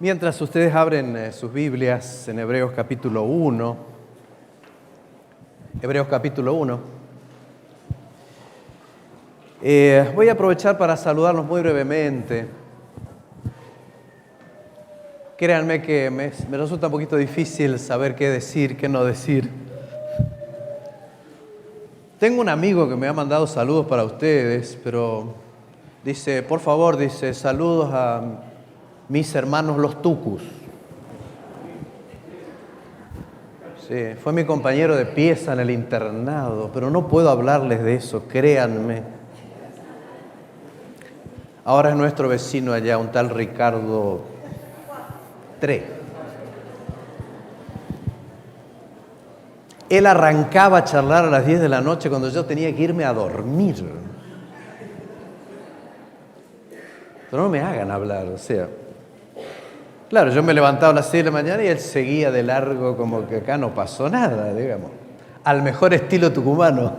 Mientras ustedes abren sus Biblias en Hebreos capítulo 1, voy a aprovechar para saludarlos muy brevemente. Créanme que me resulta un poquito difícil saber qué decir, qué no decir. Tengo un amigo que me ha mandado saludos para ustedes, pero dice, por favor, dice, saludos a mis hermanos los tucus. Sí, fue mi compañero de pieza en el internado, pero no puedo hablarles de eso, créanme. Ahora es nuestro vecino allá, un tal Ricardo Tre. Él arrancaba a charlar a las 10 de la noche cuando yo tenía que irme a dormir. Pero no me hagan hablar, o sea. Claro, yo me levantaba a las 6 de la mañana y él seguía de largo como que acá no pasó nada, digamos. Al mejor estilo tucumano.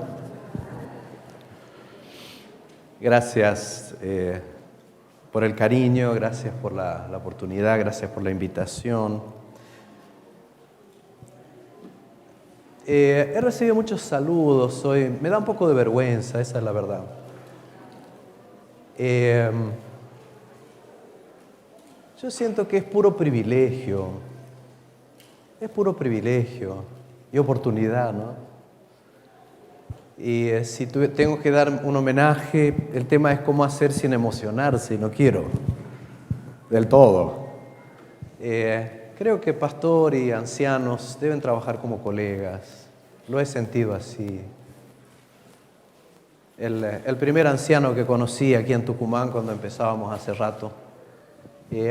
Gracias por el cariño, gracias por la oportunidad, gracias por la invitación. He recibido muchos saludos hoy, me da un poco de vergüenza, esa es la verdad. Yo siento que es puro privilegio y oportunidad, ¿no? Y si tengo que dar un homenaje, el tema es cómo hacer sin emocionarse, y no quiero del todo. Creo que pastor y ancianos deben trabajar como colegas, lo he sentido así. El primer anciano que conocí aquí en Tucumán cuando empezábamos hace rato,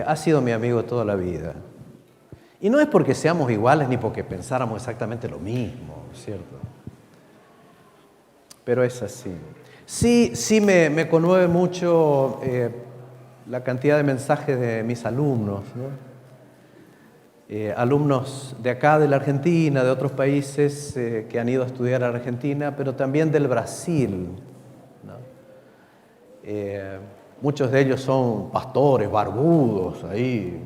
ha sido mi amigo toda la vida. Y no es porque seamos iguales ni porque pensáramos exactamente lo mismo, ¿cierto? Pero es así. Sí me conmueve mucho la cantidad de mensajes de mis alumnos, ¿no? Alumnos de acá, de la Argentina, de otros países que han ido a estudiar a Argentina, pero también del Brasil, ¿no? Muchos de ellos son pastores, barbudos, ahí,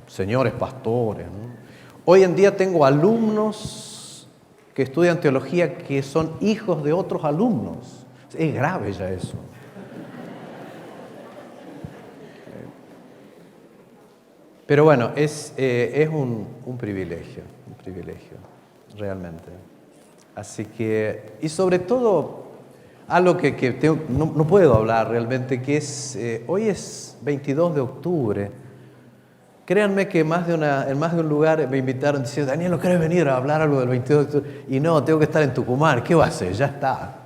señores pastores, ¿no? Hoy en día tengo alumnos que estudian teología que son hijos de otros alumnos. Es grave ya eso. Pero bueno, es un privilegio, realmente. Así que, y sobre todo, algo que no puedo hablar realmente, que es, hoy es 22 de octubre. Créanme que en más de un lugar me invitaron diciendo, Daniel, ¿no querés venir a hablar algo del 22 de octubre? Y no, tengo que estar en Tucumán, ¿qué va a hacer? Ya está.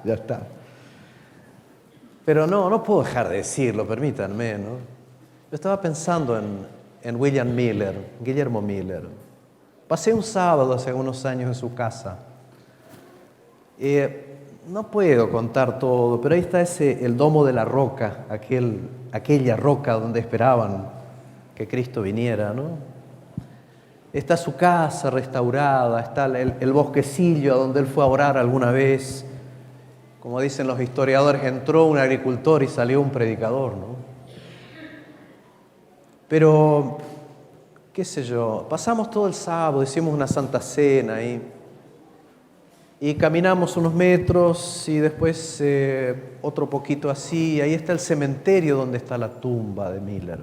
Pero no puedo dejar de decirlo, permítanme, ¿no? Yo estaba pensando en Guillermo Miller. Pasé un sábado hace algunos años en su casa. No puedo contar todo, pero ahí está el domo de la roca, aquella roca donde esperaban que Cristo viniera, ¿no? Está su casa restaurada, está el bosquecillo a donde él fue a orar alguna vez. Como dicen los historiadores, entró un agricultor y salió un predicador, ¿no? Pero, qué sé yo, pasamos todo el sábado, hicimos una santa cena ahí. Y caminamos unos metros y después otro poquito así. Ahí está el cementerio donde está la tumba de Miller.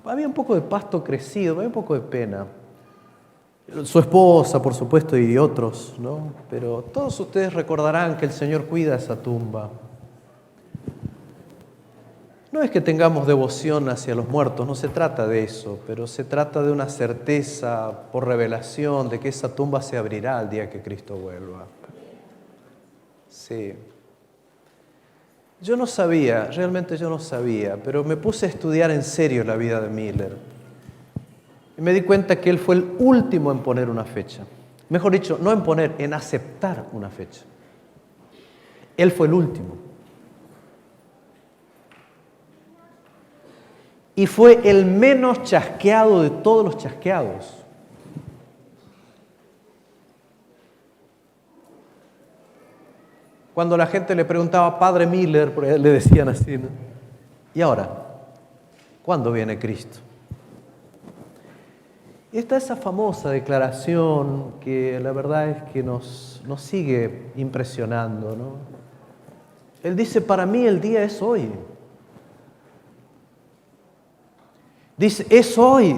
Había un poco de pasto crecido, había un poco de pena. Su esposa, por supuesto, y otros, ¿no? Pero todos ustedes recordarán que el Señor cuida esa tumba. No es que tengamos devoción hacia los muertos, no se trata de eso, pero se trata de una certeza por revelación de que esa tumba se abrirá el día que Cristo vuelva. Sí. Realmente yo no sabía, pero me puse a estudiar en serio la vida de Miller. Y me di cuenta que él fue el último en poner una fecha. Mejor dicho, no en poner, en aceptar una fecha. Él fue el último. Y fue el menos chasqueado de todos los chasqueados. Cuando la gente le preguntaba, Padre Miller, porque le decían así, ¿no? ¿Y ahora? ¿Cuándo viene Cristo? Y está esa famosa declaración que la verdad es que nos sigue impresionando, ¿no? Él dice, para mí el día es hoy. Dice, es hoy,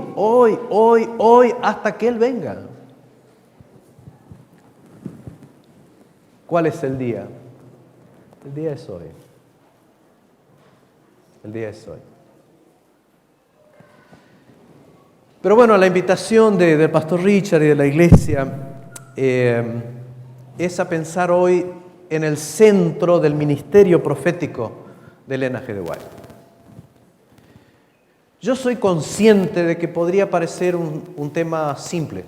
hasta que Él venga. ¿Cuál es el día? El día es hoy. El día es hoy. Pero bueno, la invitación del pastor Richard y de la iglesia es a pensar hoy en el centro del ministerio profético de Elena G. de White. Yo soy consciente de que podría parecer un tema simple.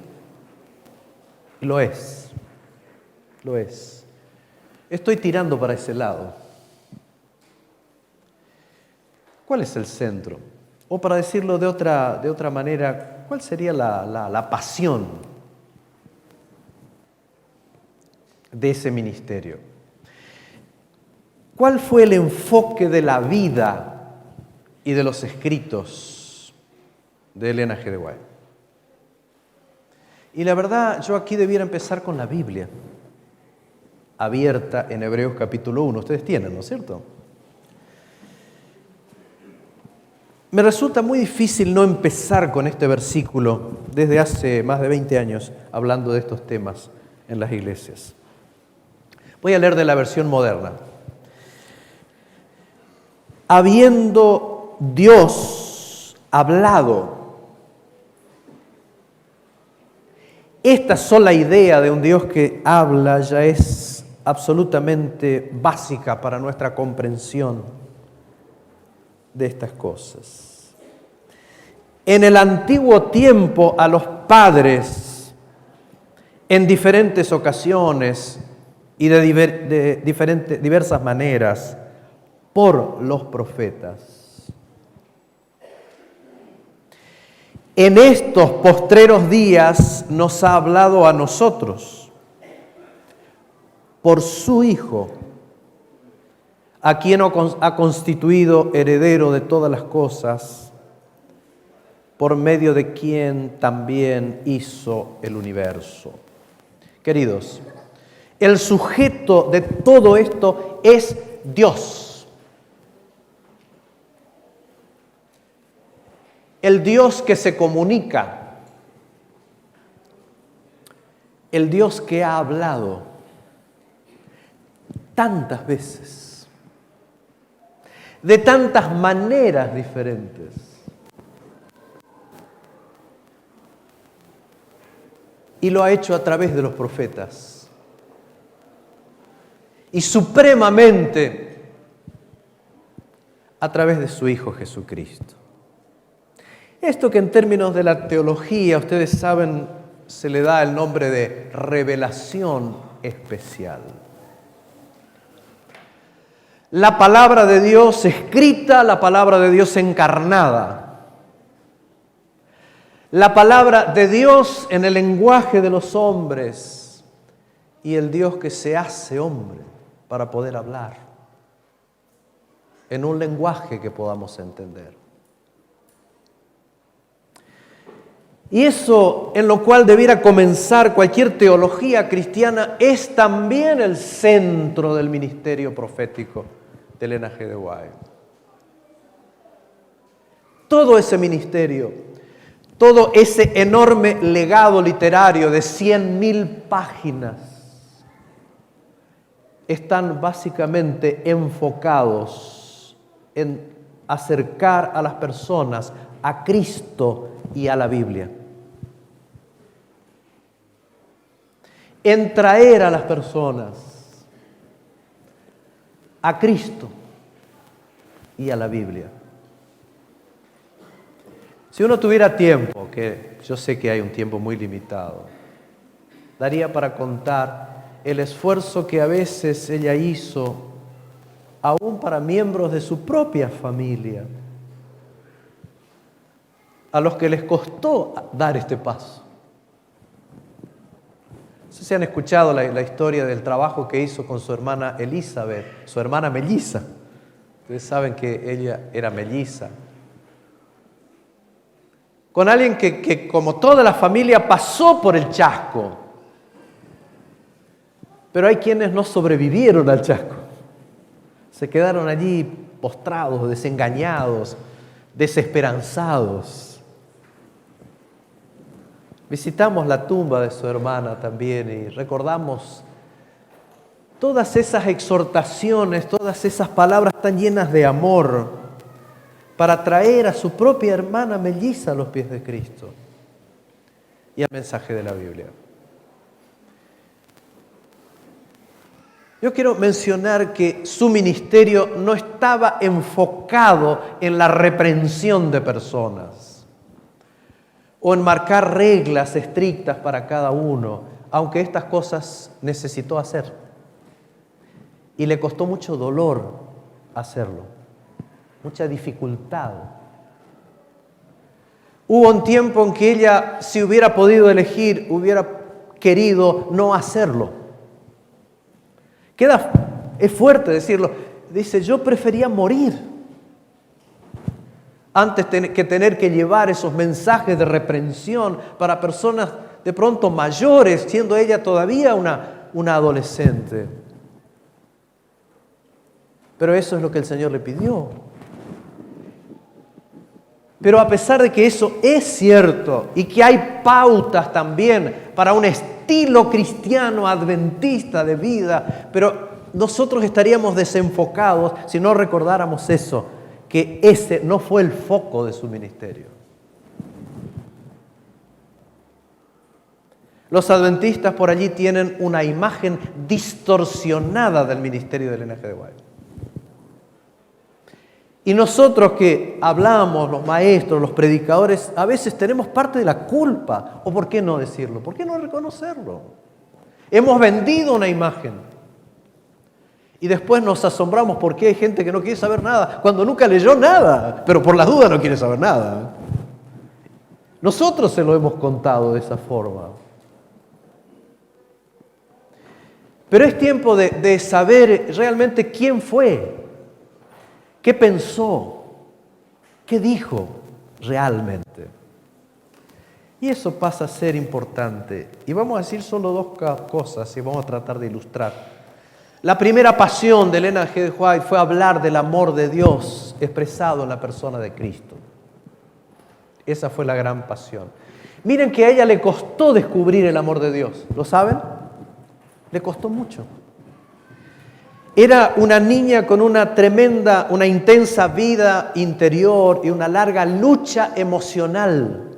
Lo es. Lo es. Estoy tirando para ese lado. ¿Cuál es el centro? O para decirlo de otra manera, ¿cuál sería la pasión de ese ministerio? ¿Cuál fue el enfoque de la vida y de los escritos de Elena G. de White? Y la verdad, yo aquí debiera empezar con la Biblia, abierta en Hebreos capítulo 1. Ustedes tienen, ¿no es cierto? Me resulta muy difícil no empezar con este versículo desde hace más de 20 años hablando de estos temas en las iglesias. Voy a leer de la versión moderna. Habiendo Dios hablado. Esta sola idea de un Dios que habla ya es absolutamente básica para nuestra comprensión de estas cosas. En el antiguo tiempo a los padres, en diferentes ocasiones y de diversas maneras, por los profetas. En estos postreros días nos ha hablado a nosotros, por su Hijo, a quien ha constituido heredero de todas las cosas, por medio de quien también hizo el universo. Queridos, el sujeto de todo esto es Dios. El Dios que se comunica, el Dios que ha hablado tantas veces, de tantas maneras diferentes. Y lo ha hecho a través de los profetas. Y supremamente a través de su Hijo Jesucristo. Esto que en términos de la teología, ustedes saben, se le da el nombre de revelación especial. La palabra de Dios escrita, la palabra de Dios encarnada. La palabra de Dios en el lenguaje de los hombres y el Dios que se hace hombre para poder hablar en un lenguaje que podamos entender. Y eso en lo cual debiera comenzar cualquier teología cristiana es también el centro del ministerio profético de Elena G. de White. Todo ese ministerio, todo ese enorme legado literario de 100.000 páginas están básicamente enfocados en acercar a las personas a Cristo y a la Biblia. En traer a las personas a Cristo y a la Biblia. Si uno tuviera tiempo, que yo sé que hay un tiempo muy limitado, daría para contar el esfuerzo que a veces ella hizo, aún para miembros de su propia familia, a los que les costó dar este paso. No sé si han escuchado la historia del trabajo que hizo con su hermana Elizabeth, su hermana melliza. Ustedes saben que ella era melliza. con alguien que como toda la familia pasó por el chasco. Pero hay quienes no sobrevivieron al chasco. Se quedaron allí postrados, desengañados, desesperanzados. Visitamos la tumba de su hermana también y recordamos todas esas exhortaciones, todas esas palabras tan llenas de amor para traer a su propia hermana melliza a los pies de Cristo y al mensaje de la Biblia. Yo quiero mencionar que su ministerio no estaba enfocado en la reprensión de personas o en marcar reglas estrictas para cada uno, aunque estas cosas necesitó hacer. Y le costó mucho dolor hacerlo, mucha dificultad. Hubo un tiempo en que ella, si hubiera podido elegir, hubiera querido no hacerlo. Es fuerte decirlo. Dice, yo prefería morir antes que tener que llevar esos mensajes de reprensión para personas de pronto mayores, siendo ella todavía una adolescente. Pero eso es lo que el Señor le pidió. Pero a pesar de que eso es cierto y que hay pautas también para un estilo cristiano adventista de vida, pero nosotros estaríamos desenfocados si no recordáramos eso, que ese no fue el foco de su ministerio. Los adventistas por allí tienen una imagen distorsionada del ministerio de Elena G. de White. Y nosotros que hablamos, los maestros, los predicadores, a veces tenemos parte de la culpa. ¿O por qué no decirlo? ¿Por qué no reconocerlo? Hemos vendido una imagen. Y después nos asombramos porque hay gente que no quiere saber nada, cuando nunca leyó nada, pero por las dudas no quiere saber nada. Nosotros se lo hemos contado de esa forma. Pero es tiempo de saber realmente quién fue. ¿Qué pensó? ¿Qué dijo realmente? Y eso pasa a ser importante. Y vamos a decir solo dos cosas y vamos a tratar de ilustrar. La primera pasión de Elena G. de White fue hablar del amor de Dios expresado en la persona de Cristo. Esa fue la gran pasión. Miren que a ella le costó descubrir el amor de Dios. ¿Lo saben? Le costó mucho. Era una niña con una intensa vida interior y una larga lucha emocional.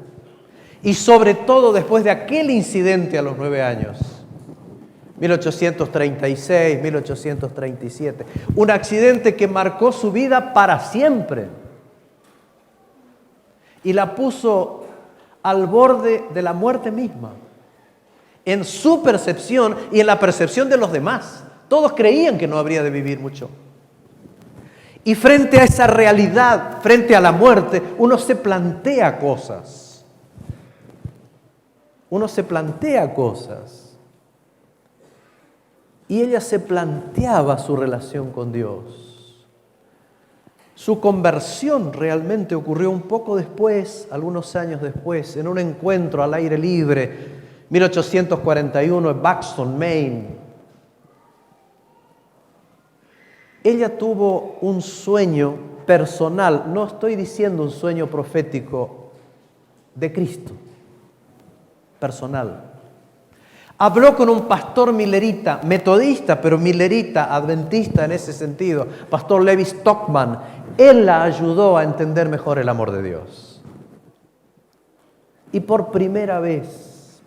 Y sobre todo después de aquel incidente a los 9 años, 1836, 1837. Un accidente que marcó su vida para siempre. Y la puso al borde de la muerte misma. En su percepción y en la percepción de los demás. Todos creían que no habría de vivir mucho. Y frente a esa realidad, frente a la muerte, uno se plantea cosas. Uno se plantea cosas. Y ella se planteaba su relación con Dios. Su conversión realmente ocurrió un poco después, algunos años después, en un encuentro al aire libre, 1841 en Buxton, Maine. Ella tuvo un sueño personal, no estoy diciendo un sueño profético, de Cristo, personal. Habló con un pastor milerita, metodista, pero milerita, adventista en ese sentido, pastor Levi Stockman. Él la ayudó a entender mejor el amor de Dios. Y por primera vez,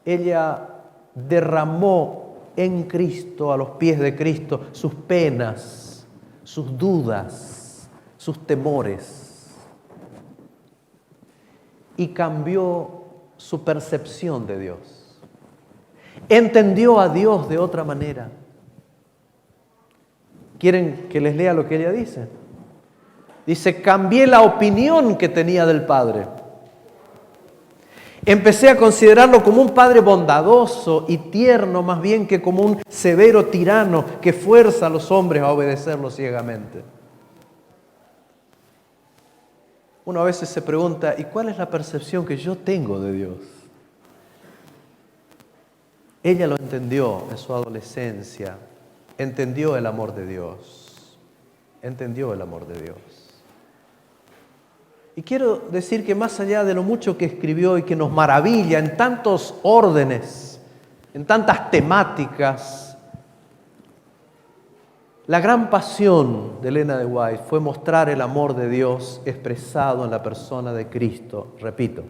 ella derramó en Cristo, a los pies de Cristo, sus penas, sus dudas, sus temores. Y cambió su percepción de Dios. Entendió a Dios de otra manera. ¿Quieren que les lea lo que ella dice? Dice, cambié la opinión que tenía del Padre. Empecé a considerarlo como un padre bondadoso y tierno, más bien que como un severo tirano que fuerza a los hombres a obedecerlo ciegamente. Uno a veces se pregunta, ¿y cuál es la percepción que yo tengo de Dios? Ella lo entendió en su adolescencia, entendió el amor de Dios, entendió el amor de Dios. Y quiero decir que más allá de lo mucho que escribió y que nos maravilla en tantos órdenes, en tantas temáticas, la gran pasión de Elena de White fue mostrar el amor de Dios expresado en la persona de Cristo. Repito,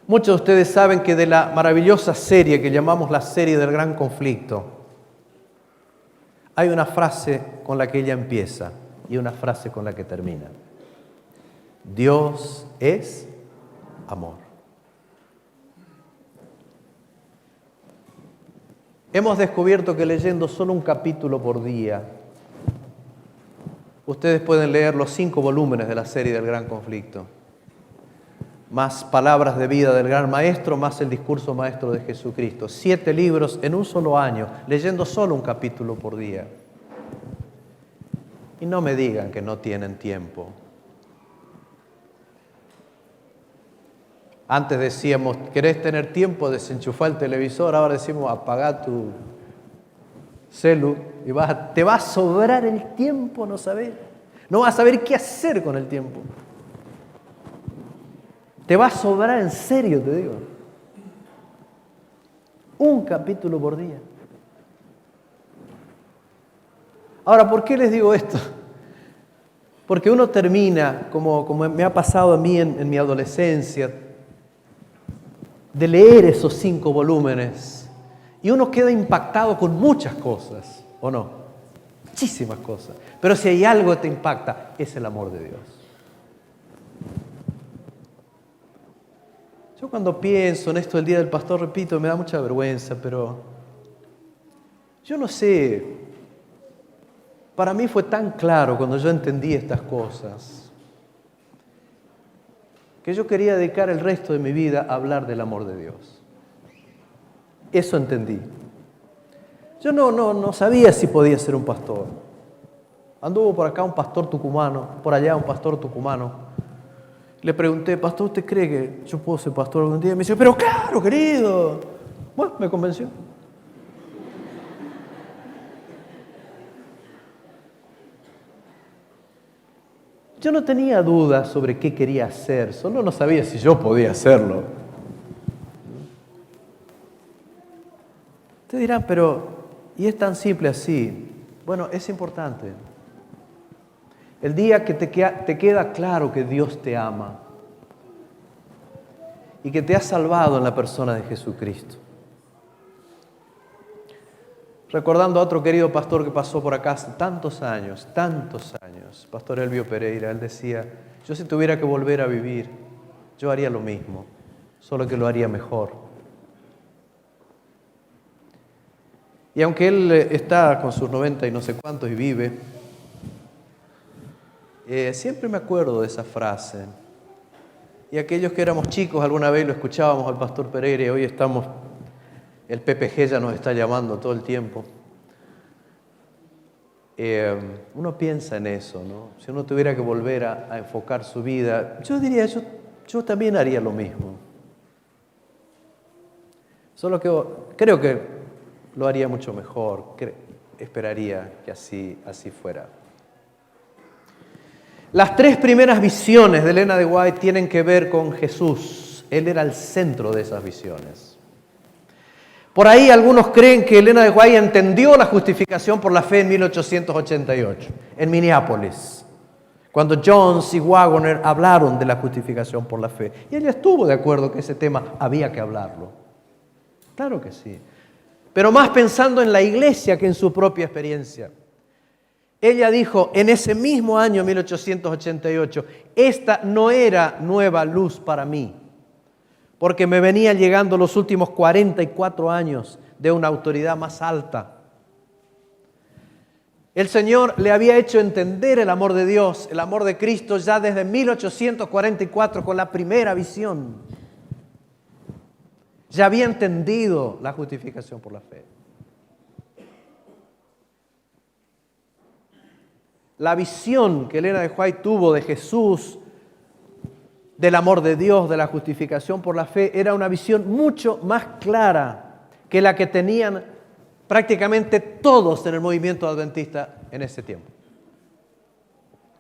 muchos de ustedes saben que de la maravillosa serie que llamamos la serie del gran conflicto, hay una frase con la que ella empieza y una frase con la que termina. Dios es amor. Hemos descubierto que leyendo solo un capítulo por día, ustedes pueden leer los 5 volúmenes de la serie del Gran Conflicto, más palabras de vida del Gran Maestro, más el discurso maestro de Jesucristo. 7 libros en un solo año, leyendo solo un capítulo por día. Y no me digan que no tienen tiempo. Antes decíamos, ¿querés tener tiempo? Desenchufá el televisor. Ahora decimos, apagá tu celu y te va a sobrar el tiempo, no sabés. No vas a saber qué hacer con el tiempo. Te va a sobrar en serio, te digo. Un capítulo por día. Ahora, ¿por qué les digo esto? Porque uno termina, como me ha pasado a mí en mi adolescencia, de leer esos 5 volúmenes y uno queda impactado con muchas cosas, ¿o no? Muchísimas cosas. Pero si hay algo que te impacta, es el amor de Dios. Yo cuando pienso en esto del Día del Pastor, repito, me da mucha vergüenza, pero yo no sé, para mí fue tan claro cuando yo entendí estas cosas, que yo quería dedicar el resto de mi vida a hablar del amor de Dios. Eso entendí. Yo no sabía si podía ser un pastor. Anduvo por acá un pastor tucumano, por allá un pastor tucumano. Le pregunté, pastor, ¿usted cree que yo puedo ser pastor algún día? Y me dice, pero claro, querido. Bueno, me convenció. Yo no tenía dudas sobre qué quería hacer, solo no sabía si yo podía hacerlo. Ustedes dirán, pero, ¿y es tan simple así? Bueno, es importante. El día que te queda claro que Dios te ama y que te ha salvado en la persona de Jesucristo. Recordando a otro querido pastor que pasó por acá hace tantos años, Pastor Elvio Pereira, él decía, yo si tuviera que volver a vivir, yo haría lo mismo, solo que lo haría mejor. Y aunque él está con sus 90 y no sé cuántos y vive, siempre me acuerdo de esa frase. Y aquellos que éramos chicos alguna vez lo escuchábamos al Pastor Pereira y hoy estamos... El PPG ya nos está llamando todo el tiempo. Uno piensa en eso, ¿no? Si uno tuviera que volver a enfocar su vida, yo diría, yo también haría lo mismo. Solo que creo que lo haría mucho mejor. Esperaría que así fuera. Las 3 primeras visiones de Elena de White tienen que ver con Jesús. Él era el centro de esas visiones. Por ahí algunos creen que Elena de White entendió la justificación por la fe en 1888, en Minneapolis, cuando Jones y Waggoner hablaron de la justificación por la fe. Y ella estuvo de acuerdo que ese tema había que hablarlo. Claro que sí. Pero más pensando en la iglesia que en su propia experiencia. Ella dijo en ese mismo año, 1888, esta no era nueva luz para mí, porque me venían llegando los últimos 44 años de una autoridad más alta. El Señor le había hecho entender el amor de Dios, el amor de Cristo ya desde 1844 con la primera visión. Ya había entendido la justificación por la fe. La visión que Elena de White tuvo de Jesús, del amor de Dios, de la justificación por la fe, era una visión mucho más clara que la que tenían prácticamente todos en el movimiento adventista en ese tiempo.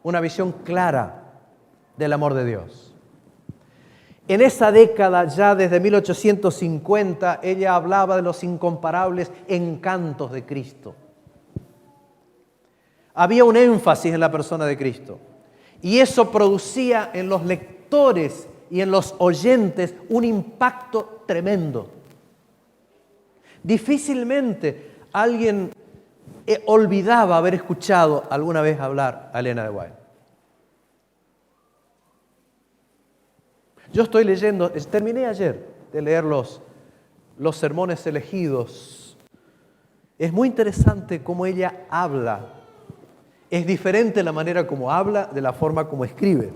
Una visión clara del amor de Dios. En esa década, ya desde 1850, ella hablaba de los incomparables encantos de Cristo. Había un énfasis en la persona de Cristo y eso producía en los lectores y en los oyentes un impacto tremendo. Difícilmente alguien olvidaba haber escuchado alguna vez hablar a Elena de White. Yo estoy leyendo, terminé ayer de leer los sermones elegidos. Es muy interesante cómo ella habla. Es diferente la manera como habla de la forma como escribe.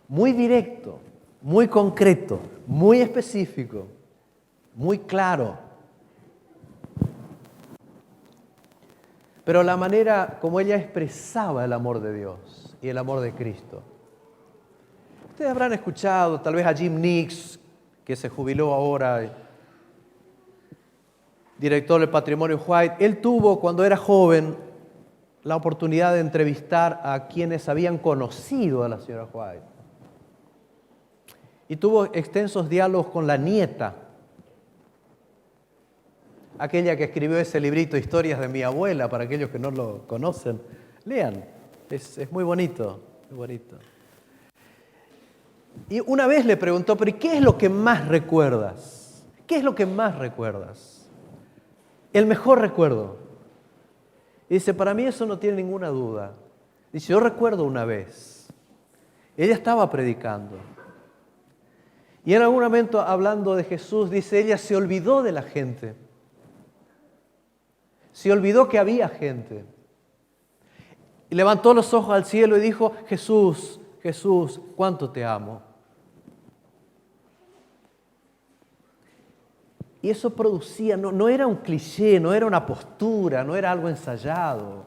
Muy directo, muy concreto, muy específico, muy claro. Pero la manera como ella expresaba el amor de Dios y el amor de Cristo. Ustedes habrán escuchado tal vez a Jim Nix, que se jubiló ahora, director del Patrimonio White. Él tuvo, cuando era joven, la oportunidad de entrevistar a quienes habían conocido a la señora White. Y tuvo extensos diálogos con la nieta, aquella que escribió ese librito, Historias de mi abuela, para aquellos que no lo conocen. Lean, es muy bonito, muy bonito. Y una vez le preguntó, ¿pero qué es lo que más recuerdas? ¿Qué es lo que más recuerdas? El mejor recuerdo. Y dice, para mí eso no tiene ninguna duda. Dice, yo recuerdo una vez, ella estaba predicando. Y en algún momento, hablando de Jesús, dice, ella se olvidó de la gente. Se olvidó que había gente. Y levantó los ojos al cielo y dijo, Jesús, Jesús, cuánto te amo. Y eso producía, no era un cliché, no era una postura, no era algo ensayado.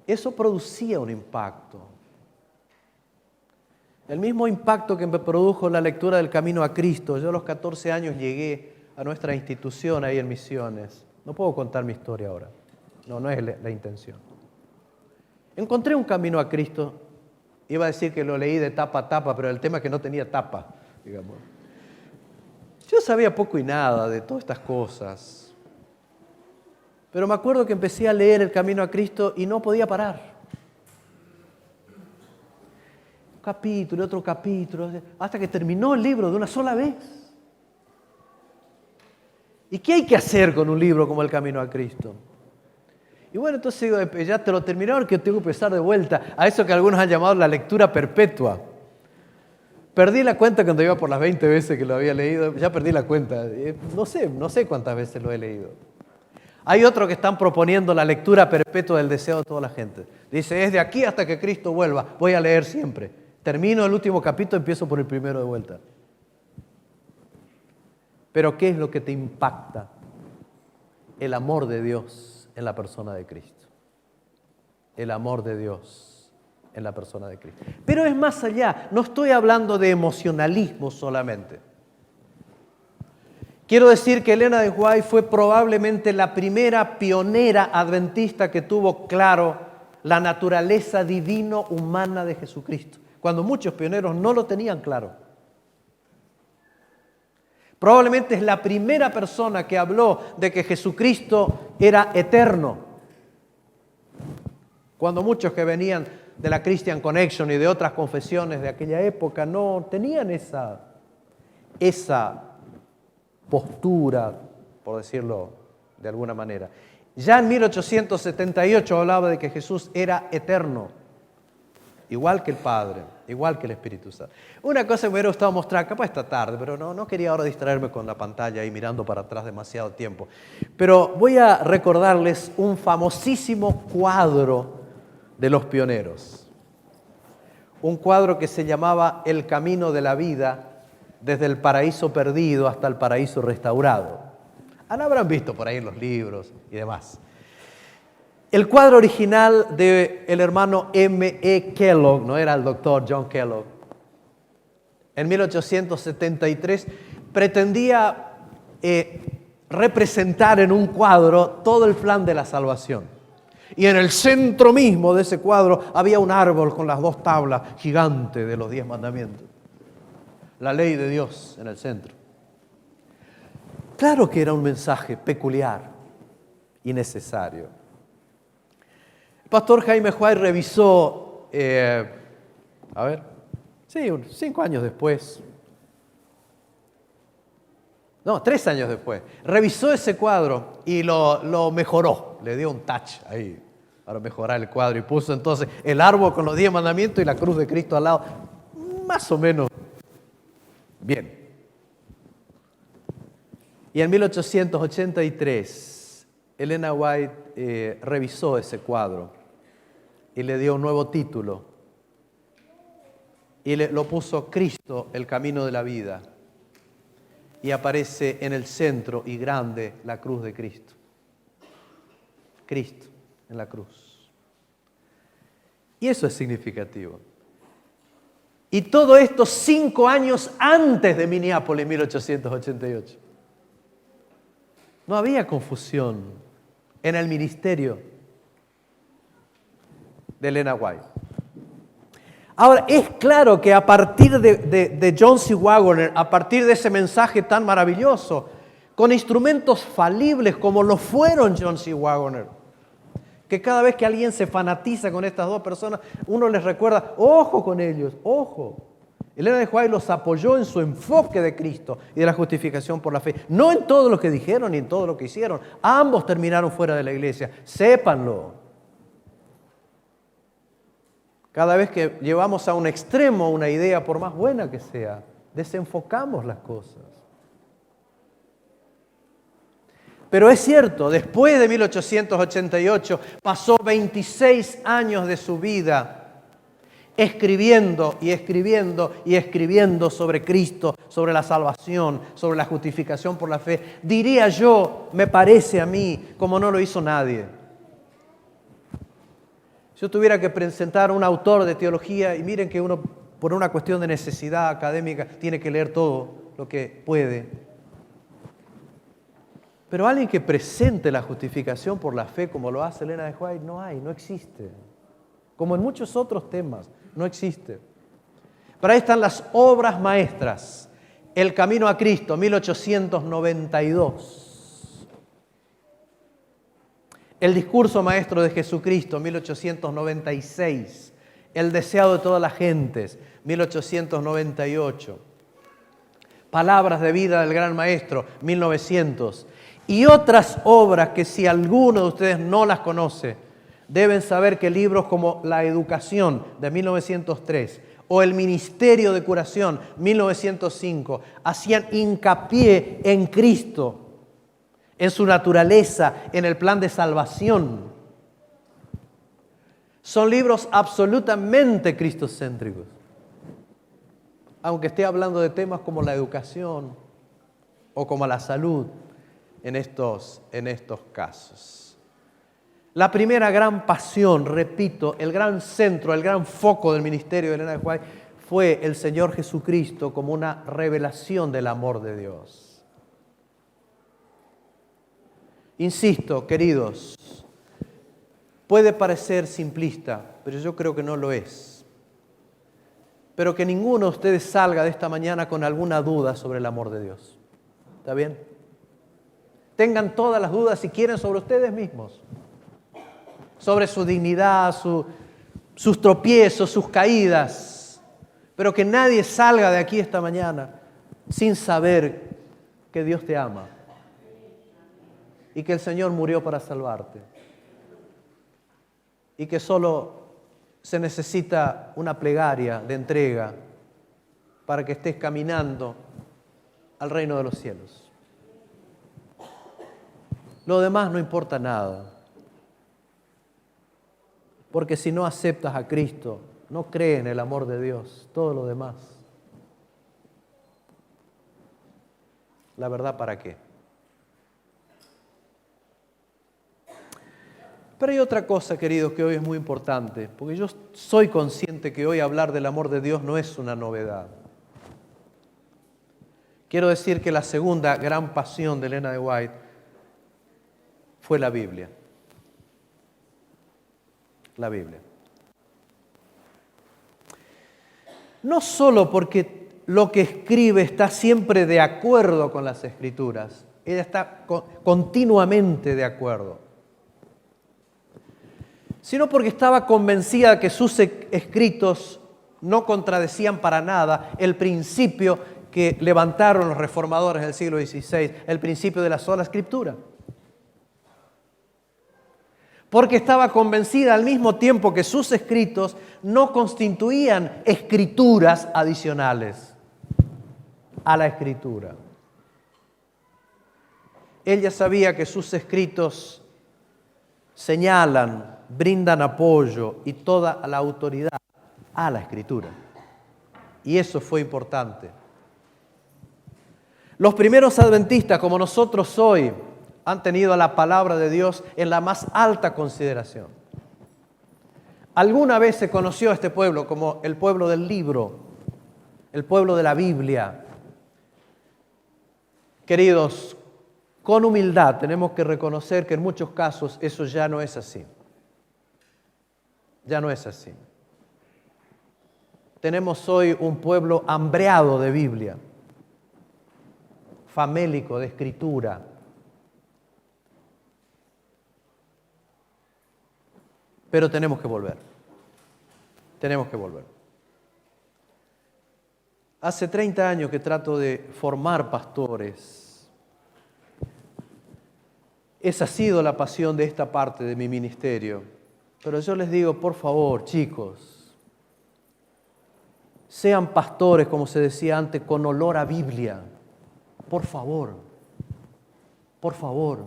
Eso producía un impacto. El mismo impacto que me produjo la lectura del Camino a Cristo. Yo a los 14 años llegué a nuestra institución ahí en Misiones. No puedo contar mi historia ahora. No es la intención. Encontré un Camino a Cristo. Iba a decir que lo leí de tapa a tapa, pero el tema es que no tenía tapa, digamos. Yo sabía poco y nada de todas estas cosas. Pero me acuerdo que empecé a leer el Camino a Cristo y no podía parar. Un capítulo, otro capítulo, hasta que terminó el libro de una sola vez. ¿Y qué hay que hacer con un libro como el Camino a Cristo? Y bueno, entonces digo, ya te lo terminaron, que tengo que empezar de vuelta a eso que algunos han llamado la lectura perpetua. Perdí la cuenta cuando iba por las 20 veces que lo había leído, ya perdí la cuenta. No sé cuántas veces lo he leído. Hay otro que están proponiendo la lectura perpetua del deseo de toda la gente. Dice, es de aquí hasta que Cristo vuelva, voy a leer siempre. Termino el último capítulo, empiezo por el primero de vuelta. Pero ¿qué es lo que te impacta? El amor de Dios en la persona de Cristo. El amor de Dios en la persona de Cristo. Pero es más allá, no estoy hablando de emocionalismo solamente. Quiero decir que Elena de White fue probablemente la primera pionera adventista que tuvo claro la naturaleza divino-humana de Jesucristo, cuando muchos pioneros no lo tenían claro. Probablemente es la primera persona que habló de que Jesucristo era eterno, cuando muchos que venían de la Christian Connection y de otras confesiones de aquella época no tenían esa postura, por decirlo de alguna manera. Ya en 1878 hablaba de que Jesús era eterno, igual que el Padre, igual que el Espíritu Santo. Una cosa que me hubiera gustado mostrar, capaz esta tarde, pero no quería ahora distraerme con la pantalla y mirando para atrás demasiado tiempo. Pero voy a recordarles un famosísimo cuadro de los pioneros. Un cuadro que se llamaba El Camino de la Vida, desde el paraíso perdido hasta el paraíso restaurado. Lo habrán visto por ahí en los libros y demás. El cuadro original del hermano M.E. Kellogg, no era el doctor John Kellogg, en 1873 pretendía representar en un cuadro todo el plan de la salvación. Y en el centro mismo de ese cuadro había un árbol con las 2 tablas gigantes de los 10 mandamientos. La ley de Dios en el centro. Claro que era un mensaje peculiar y necesario. El pastor Jaime White revisó, 5 años después, 3 años después, revisó ese cuadro y lo mejoró, le dio un touch ahí para mejorar el cuadro y puso entonces el árbol con los 10 mandamientos y la cruz de Cristo al lado, más o menos bien. Y en 1883, Elena White revisó ese cuadro y le dio un nuevo título y lo puso Cristo, el camino de la vida. Y aparece en el centro y grande la cruz de Cristo. Cristo en la cruz. Y eso es significativo. Y todo esto 5 años antes de Minneapolis, 1888. No había confusión en el ministerio de Elena White. Ahora, es claro que a partir de John C. Waggoner, a partir de ese mensaje tan maravilloso, con instrumentos falibles como lo fueron John C. Waggoner, que cada vez que alguien se fanatiza con estas 2 personas, uno les recuerda, ojo con ellos, ojo. Elena de White los apoyó en su enfoque de Cristo y de la justificación por la fe. No en todo lo que dijeron ni en todo lo que hicieron. Ambos terminaron fuera de la iglesia, sépanlo. Cada vez que llevamos a un extremo una idea, por más buena que sea, desenfocamos las cosas. Pero es cierto, después de 1888 pasó 26 años de su vida escribiendo y escribiendo y escribiendo sobre Cristo, sobre la salvación, sobre la justificación por la fe. Diría yo, me parece a mí, como no lo hizo nadie. Si yo tuviera que presentar a un autor de teología, y miren que uno, por una cuestión de necesidad académica, tiene que leer todo lo que puede. Pero alguien que presente la justificación por la fe como lo hace Elena de White, no existe. Como en muchos otros temas, no existe. Pero ahí están las obras maestras. El camino a Cristo, 1892. El discurso maestro de Jesucristo, 1896. El deseado de todas las gentes, 1898. Palabras de vida del gran maestro, 1900. Y otras obras que si alguno de ustedes no las conoce, deben saber que libros como La Educación, de 1903, o El Ministerio de Curación, 1905, hacían hincapié en Cristo, en su naturaleza, en el plan de salvación. Son libros absolutamente cristocéntricos, aunque esté hablando de temas como la educación o como la salud en estos casos. La primera gran pasión, repito, el gran centro, el gran foco del ministerio de Elena de White fue el Señor Jesucristo como una revelación del amor de Dios. Insisto, queridos, puede parecer simplista, pero yo creo que no lo es. Pero que ninguno de ustedes salga de esta mañana con alguna duda sobre el amor de Dios. ¿Está bien? Tengan todas las dudas si quieren sobre ustedes mismos, sobre su dignidad, sus tropiezos, sus caídas, pero que nadie salga de aquí esta mañana sin saber que Dios te ama y que el Señor murió para salvarte y que solo se necesita una plegaria de entrega para que estés caminando al reino de los cielos. Lo demás no importa nada. Porque si no aceptas a Cristo, no crees en el amor de Dios, todo lo demás, la verdad, ¿para qué? Pero hay otra cosa, queridos, que hoy es muy importante, porque yo soy consciente que hoy hablar del amor de Dios no es una novedad. Quiero decir que la segunda gran pasión de Elena de White fue la Biblia. La Biblia. No solo porque lo que escribe está siempre de acuerdo con las Escrituras, ella está continuamente de acuerdo, sino porque estaba convencida que sus escritos no contradecían para nada el principio que levantaron los reformadores del siglo XVI, el principio de la sola Escritura. Porque estaba convencida al mismo tiempo que sus escritos no constituían escrituras adicionales a la Escritura. Ella sabía que sus escritos señalan, brindan apoyo y toda la autoridad a la Escritura. Y eso fue importante. Los primeros adventistas, como nosotros hoy, han tenido a la palabra de Dios en la más alta consideración. Alguna vez se conoció a este pueblo como el pueblo del libro, el pueblo de la Biblia. Queridos, con humildad tenemos que reconocer que en muchos casos eso ya no es así. Ya no es así. Tenemos hoy un pueblo hambreado de Biblia, famélico de Escritura. Pero tenemos que volver. Tenemos que volver. Hace 30 años que trato de formar pastores. Esa ha sido la pasión de esta parte de mi ministerio. Pero yo les digo, por favor, chicos, sean pastores, como se decía antes, con olor a Biblia. Por favor. Por favor.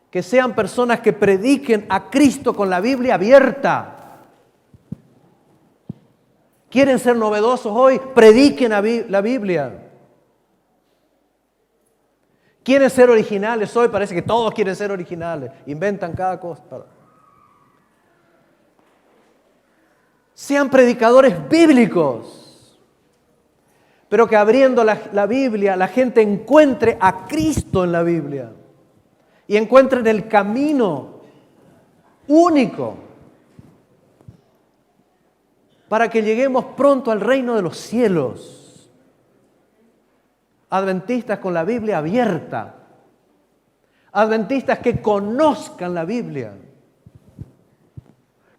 Que sean personas que prediquen a Cristo con la Biblia abierta. ¿Quieren ser novedosos hoy? Prediquen la Biblia. ¿Quieren ser originales hoy? Parece que todos quieren ser originales. Inventan cada cosa. Sean predicadores bíblicos. Pero que abriendo la Biblia, la gente encuentre a Cristo en la Biblia. Y encuentren el camino único para que lleguemos pronto al reino de los cielos. Adventistas con la Biblia abierta. Adventistas que conozcan la Biblia.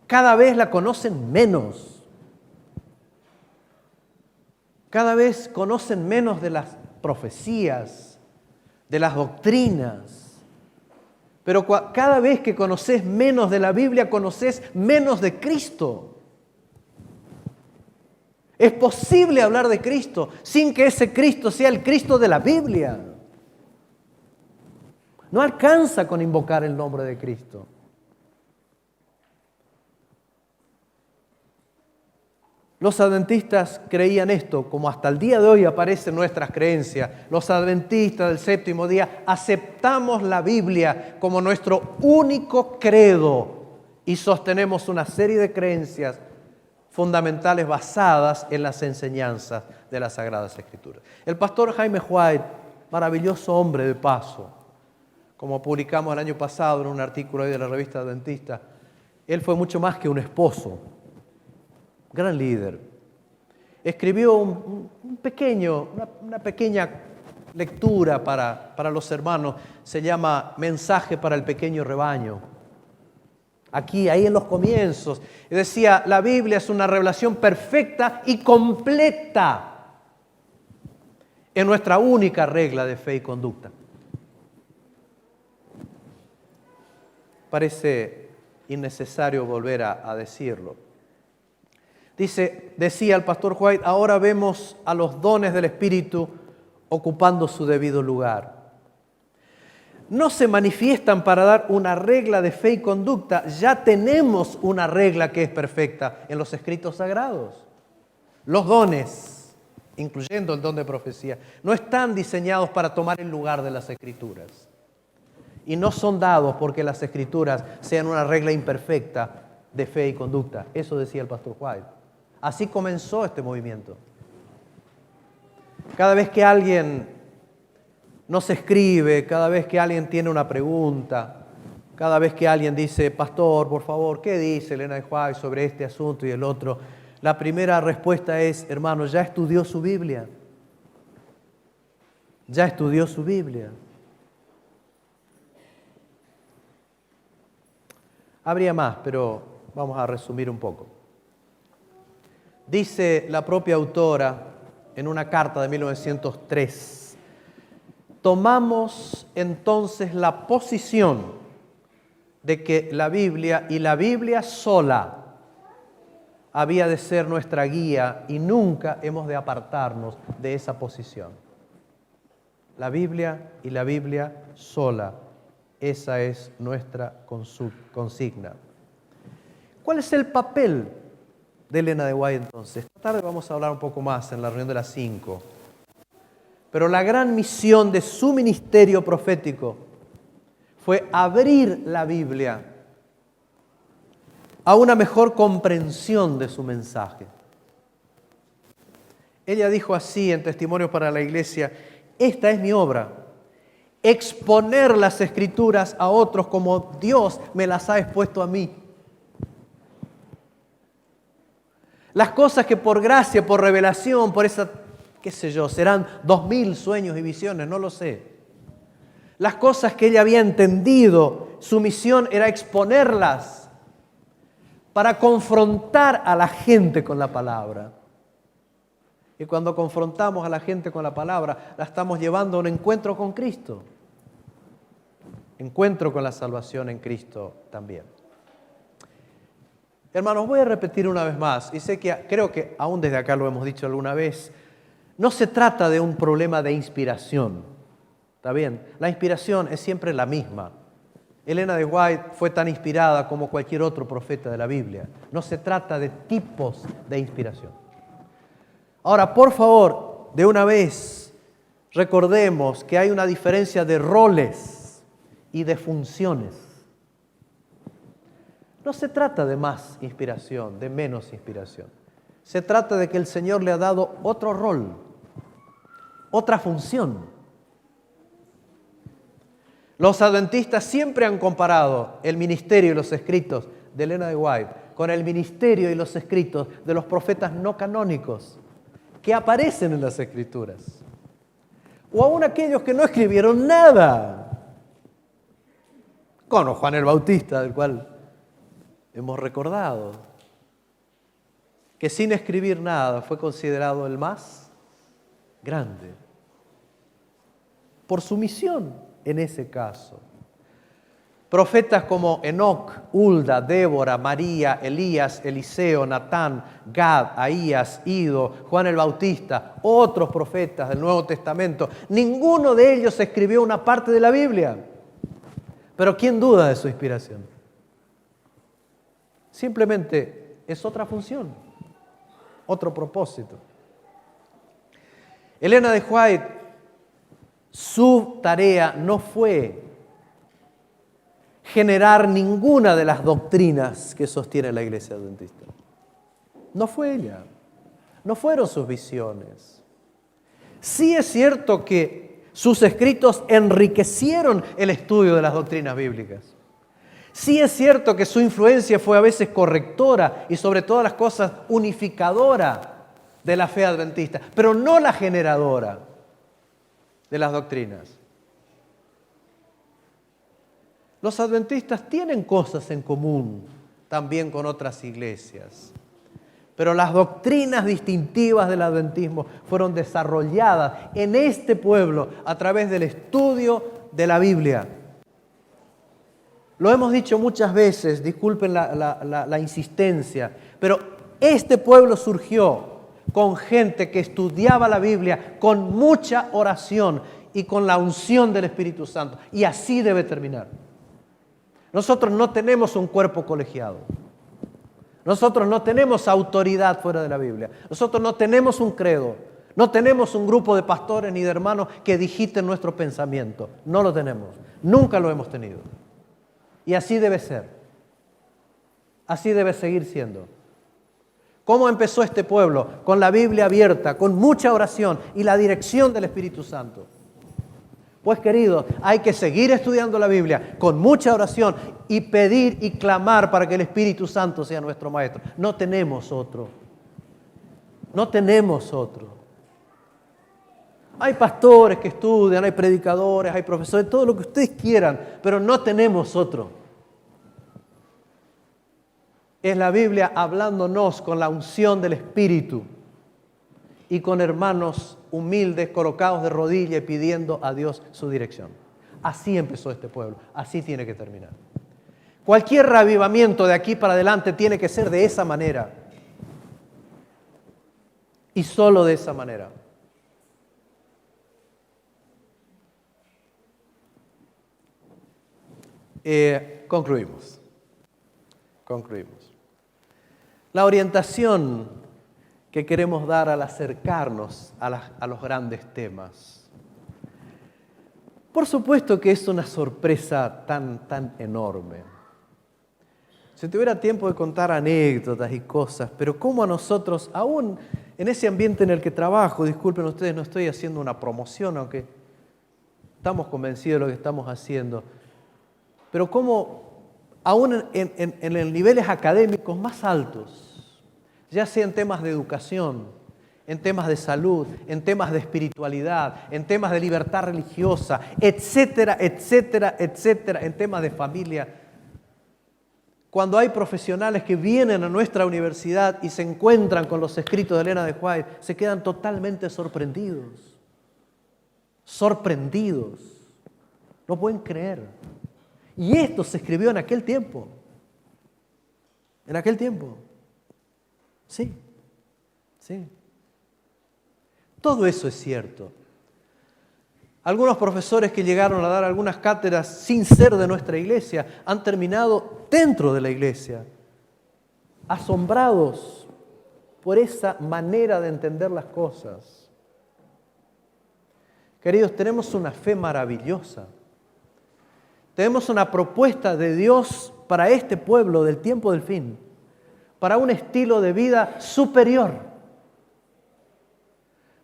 Cada vez la conocen menos. Cada vez conocen menos de las profecías, de las doctrinas. Pero cada vez que conoces menos de la Biblia, conoces menos de Cristo. Es posible hablar de Cristo sin que ese Cristo sea el Cristo de la Biblia. No alcanza con invocar el nombre de Cristo. Los adventistas creían esto, como hasta el día de hoy aparecen nuestras creencias. Los adventistas del séptimo día aceptamos la Biblia como nuestro único credo y sostenemos una serie de creencias fundamentales basadas en las enseñanzas de las Sagradas Escrituras. El pastor Jaime White, maravilloso hombre de paso, como publicamos el año pasado en un artículo de la revista Adventista, él fue mucho más que un esposo. Gran líder. Escribió una pequeña lectura para los hermanos. Se llama Mensaje para el pequeño rebaño. Ahí en los comienzos. Decía, la Biblia es una revelación perfecta y completa en nuestra única regla de fe y conducta. Parece innecesario volver a decirlo. Decía el pastor White, ahora vemos a los dones del Espíritu ocupando su debido lugar. No se manifiestan para dar una regla de fe y conducta, ya tenemos una regla que es perfecta en los escritos sagrados. Los dones, incluyendo el don de profecía, no están diseñados para tomar el lugar de las Escrituras. y no son dados porque las Escrituras sean una regla imperfecta de fe y conducta. Eso decía el pastor White. Así comenzó este movimiento. Cada vez que alguien nos escribe, cada vez que alguien tiene una pregunta, cada vez que alguien dice, pastor, por favor, ¿qué dice Elena de White sobre este asunto y el otro? La primera respuesta es, hermano, ¿ya estudió su Biblia? ¿Ya estudió su Biblia? Habría más, pero vamos a resumir un poco. Dice la propia autora en una carta de 1903, tomamos entonces la posición de que la Biblia y la Biblia sola había de ser nuestra guía y nunca hemos de apartarnos de esa posición. La Biblia y la Biblia sola, esa es nuestra consigna. ¿Cuál es el papel de Elena de White entonces? Esta tarde vamos a hablar un poco más en la reunión de las 5. Pero la gran misión de su ministerio profético fue abrir la Biblia a una mejor comprensión de su mensaje. Ella dijo así en Testimonios para la Iglesia, esta es mi obra, exponer las Escrituras a otros como Dios me las ha expuesto a mí. Las cosas que por gracia, por revelación, por esa, qué sé yo, serán 2000 sueños y visiones, no lo sé. Las cosas que ella había entendido, su misión era exponerlas para confrontar a la gente con la palabra. Y cuando confrontamos a la gente con la palabra, la estamos llevando a un encuentro con Cristo. Encuentro con la salvación en Cristo también. Hermanos, voy a repetir una vez más, y creo que aún desde acá lo hemos dicho alguna vez, no se trata de un problema de inspiración, ¿está bien? La inspiración es siempre la misma. Elena de White fue tan inspirada como cualquier otro profeta de la Biblia. No se trata de tipos de inspiración. Ahora, por favor, de una vez, recordemos que hay una diferencia de roles y de funciones. No se trata de más inspiración, de menos inspiración. Se trata de que el Señor le ha dado otro rol, otra función. Los adventistas siempre han comparado el ministerio y los escritos de Elena de White con el ministerio y los escritos de los profetas no canónicos que aparecen en las Escrituras. O aún aquellos que no escribieron nada, como Juan el Bautista, del cual hemos recordado, que sin escribir nada fue considerado el más grande por su misión en ese caso. Profetas como Enoc, Hulda, Débora, María, Elías, Eliseo, Natán, Gad, Ahías, Ido, Juan el Bautista, otros profetas del Nuevo Testamento, ninguno de ellos escribió una parte de la Biblia. Pero ¿quién duda de su inspiración? Simplemente es otra función, otro propósito. Elena de White, su tarea no fue generar ninguna de las doctrinas que sostiene la Iglesia Adventista. No fue ella, no fueron sus visiones. Sí es cierto que sus escritos enriquecieron el estudio de las doctrinas bíblicas. Sí es cierto que su influencia fue a veces correctora y sobre todas las cosas unificadora de la fe adventista, pero no la generadora de las doctrinas. Los adventistas tienen cosas en común también con otras iglesias, pero las doctrinas distintivas del adventismo fueron desarrolladas en este pueblo a través del estudio de la Biblia. Lo hemos dicho muchas veces, disculpen la insistencia, pero este pueblo surgió con gente que estudiaba la Biblia con mucha oración y con la unción del Espíritu Santo, y así debe terminar. Nosotros no tenemos un cuerpo colegiado. Nosotros no tenemos autoridad fuera de la Biblia. Nosotros no tenemos un credo. No tenemos un grupo de pastores ni de hermanos que digiten nuestro pensamiento. No lo tenemos. Nunca lo hemos tenido. Y así debe ser. Así debe seguir siendo. ¿Cómo empezó este pueblo? Con la Biblia abierta, con mucha oración y la dirección del Espíritu Santo. Pues queridos, hay que seguir estudiando la Biblia con mucha oración y pedir y clamar para que el Espíritu Santo sea nuestro maestro. No tenemos otro. No tenemos otro. Hay pastores que estudian, hay predicadores, hay profesores, todo lo que ustedes quieran, pero no tenemos otro. Es la Biblia hablándonos con la unción del Espíritu y con hermanos humildes, colocados de rodillas y pidiendo a Dios su dirección. Así empezó este pueblo, así tiene que terminar. Cualquier reavivamiento de aquí para adelante tiene que ser de esa manera. Y solo de esa manera. Concluimos. La orientación que queremos dar al acercarnos a los grandes temas. Por supuesto que es una sorpresa tan enorme. Si tuviera tiempo de contar anécdotas y cosas, pero cómo a nosotros, aún en ese ambiente en el que trabajo, disculpen ustedes, no estoy haciendo una promoción, aunque estamos convencidos de lo que estamos haciendo, pero cómo aún en niveles académicos más altos, ya sea en temas de educación, en temas de salud, en temas de espiritualidad, en temas de libertad religiosa, etcétera, etcétera, etcétera, en temas de familia. Cuando hay profesionales que vienen a nuestra universidad y se encuentran con los escritos de Elena de White, se quedan totalmente sorprendidos. Sorprendidos. No pueden creer. Y esto se escribió en aquel tiempo. En aquel tiempo. Sí. Todo eso es cierto. Algunos profesores que llegaron a dar algunas cátedras sin ser de nuestra iglesia han terminado dentro de la iglesia, asombrados por esa manera de entender las cosas. Queridos, tenemos una fe maravillosa. Tenemos una propuesta de Dios para este pueblo del tiempo del fin, para un estilo de vida superior,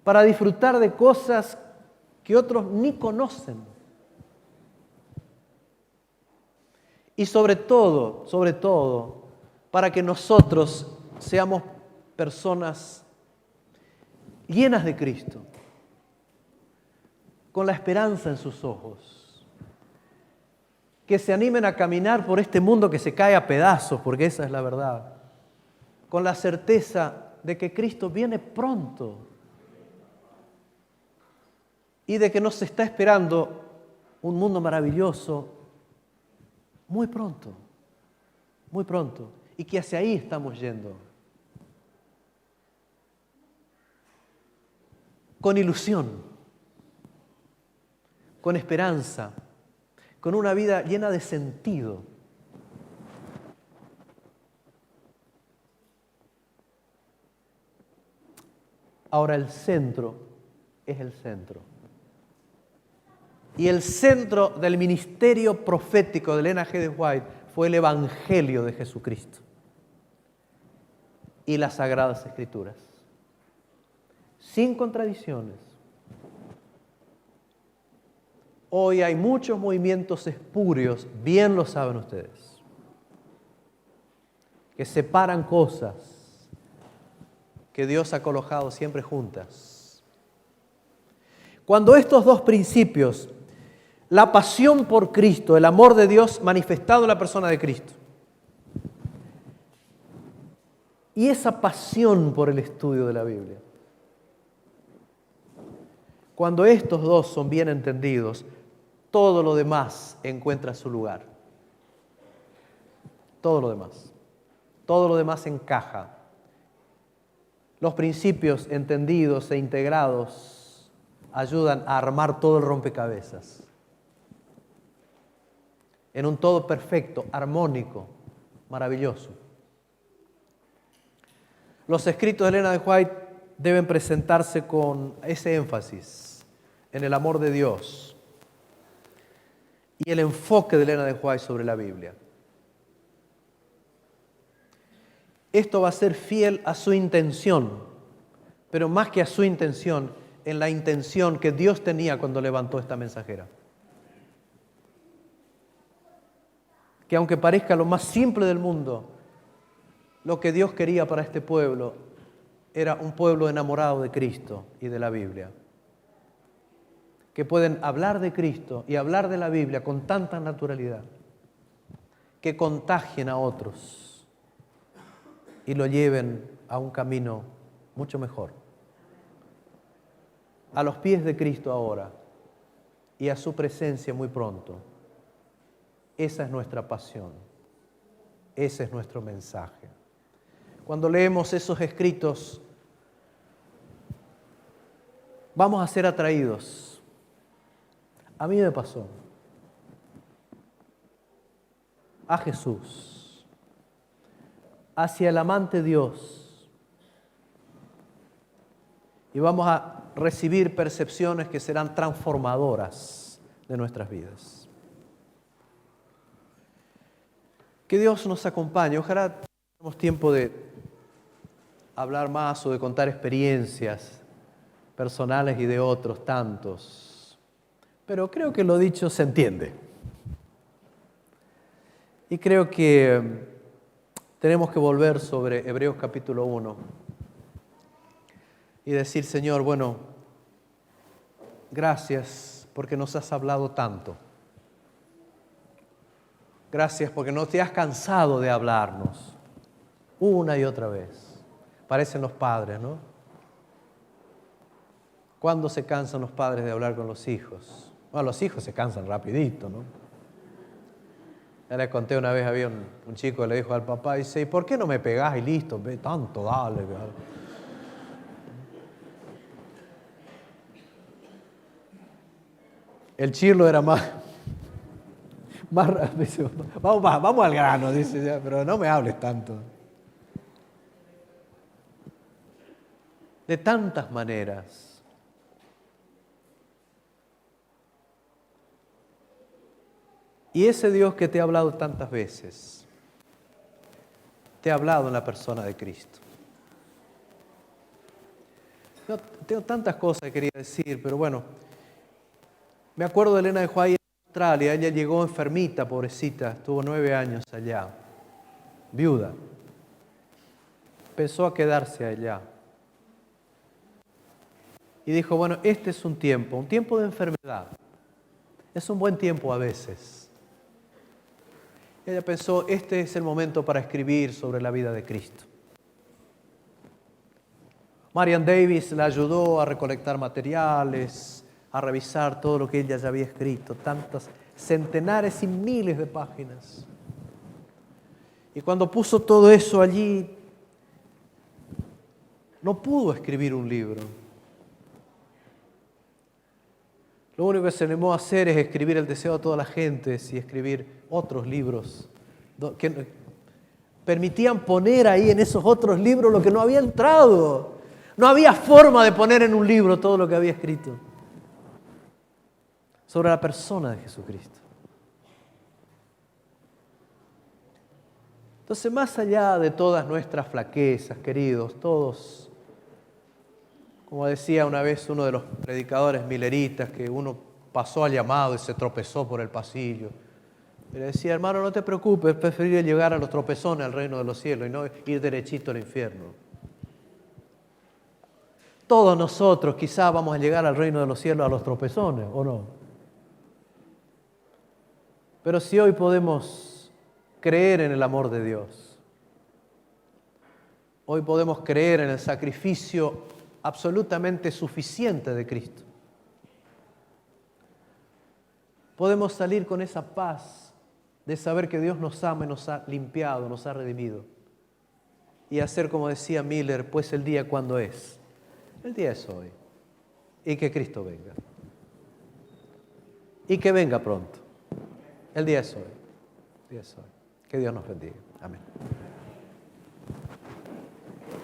para disfrutar de cosas que otros ni conocen. Y sobre todo, para que nosotros seamos personas llenas de Cristo, con la esperanza en sus ojos, que se animen a caminar por este mundo que se cae a pedazos, porque esa es la verdad, con la certeza de que Cristo viene pronto y de que nos está esperando un mundo maravilloso muy pronto, y que hacia ahí estamos yendo. Con ilusión, con esperanza, con una vida llena de sentido. Ahora el centro es el centro. Y el centro del ministerio profético de Elena G. de White fue el Evangelio de Jesucristo y las Sagradas Escrituras. Sin contradicciones. Hoy hay muchos movimientos espurios, bien lo saben ustedes, que separan cosas que Dios ha colocado siempre juntas. Cuando estos dos principios, la pasión por Cristo, el amor de Dios manifestado en la persona de Cristo, y esa pasión por el estudio de la Biblia, cuando estos dos son bien entendidos, todo lo demás encuentra su lugar. Todo lo demás encaja. Los principios entendidos e integrados ayudan a armar todo el rompecabezas en un todo perfecto, armónico, maravilloso. Los escritos de Elena de White deben presentarse con ese énfasis en el amor de Dios, y el enfoque de Elena de White sobre la Biblia. Esto va a ser fiel a su intención, pero más que a su intención, en la intención que Dios tenía cuando levantó esta mensajera. Que aunque parezca lo más simple del mundo, lo que Dios quería para este pueblo era un pueblo enamorado de Cristo y de la Biblia. Que pueden hablar de Cristo y hablar de la Biblia con tanta naturalidad, que contagien a otros y lo lleven a un camino mucho mejor. A los pies de Cristo ahora y a su presencia muy pronto. Esa es nuestra pasión. Ese es nuestro mensaje. Cuando leemos esos escritos, vamos a ser atraídos. A mí me pasó. A Jesús. Hacia el amante Dios. Y vamos a recibir percepciones que serán transformadoras de nuestras vidas. Que Dios nos acompañe. Ojalá tengamos tiempo de hablar más o de contar experiencias personales y de otros tantos. Pero creo que lo dicho se entiende. Y creo que tenemos que volver sobre Hebreos capítulo 1 y decir, Señor, bueno, gracias porque nos has hablado tanto. Gracias porque no te has cansado de hablarnos una y otra vez. Parecen los padres, ¿no? ¿Cuándo se cansan los padres de hablar con los hijos? Bueno, los hijos se cansan rapidito, ¿no? Ya les conté una vez, había un chico que le dijo al papá, dice, ¿y por qué no me pegás y listo? Ve tanto, dale. El chirlo era más vamos al grano, dice, pero no me hables tanto. De tantas maneras. Y ese Dios que te ha hablado tantas veces, te ha hablado en la persona de Cristo. Yo tengo tantas cosas que quería decir, pero bueno, me acuerdo de Elena de White en Australia. Ella llegó enfermita, pobrecita, estuvo 9 años allá, viuda. Pensó a quedarse allá. Y dijo, bueno, este es un tiempo de enfermedad. Es un buen tiempo a veces. Ella pensó, este es el momento para escribir sobre la vida de Cristo. Marian Davis la ayudó a recolectar materiales, a revisar todo lo que ella ya había escrito, tantas centenares y miles de páginas. Y cuando puso todo eso allí, no pudo escribir un libro. Lo único que se animó a hacer es escribir El deseo de toda la gente y escribir otros libros que permitían poner ahí en esos otros libros lo que no había entrado. No había forma de poner en un libro todo lo que había escrito sobre la persona de Jesucristo. Entonces, más allá de todas nuestras flaquezas, queridos, todos, como decía una vez uno de los predicadores mileritas, que uno pasó al llamado y se tropezó por el pasillo. Y le decía, hermano, no te preocupes, es preferible llegar a los tropezones al reino de los cielos y no ir derechito al infierno. Todos nosotros quizás vamos a llegar al reino de los cielos a los tropezones, ¿o no? Pero si hoy podemos creer en el amor de Dios, hoy podemos creer en el sacrificio absolutamente suficiente de Cristo, podemos salir con esa paz de saber que Dios nos ama y nos ha limpiado, nos ha redimido. Y hacer como decía Miller, pues el día cuando es. El día es hoy. Y que Cristo venga. Y que venga pronto. El día es hoy. El día es hoy. Que Dios nos bendiga. Amén.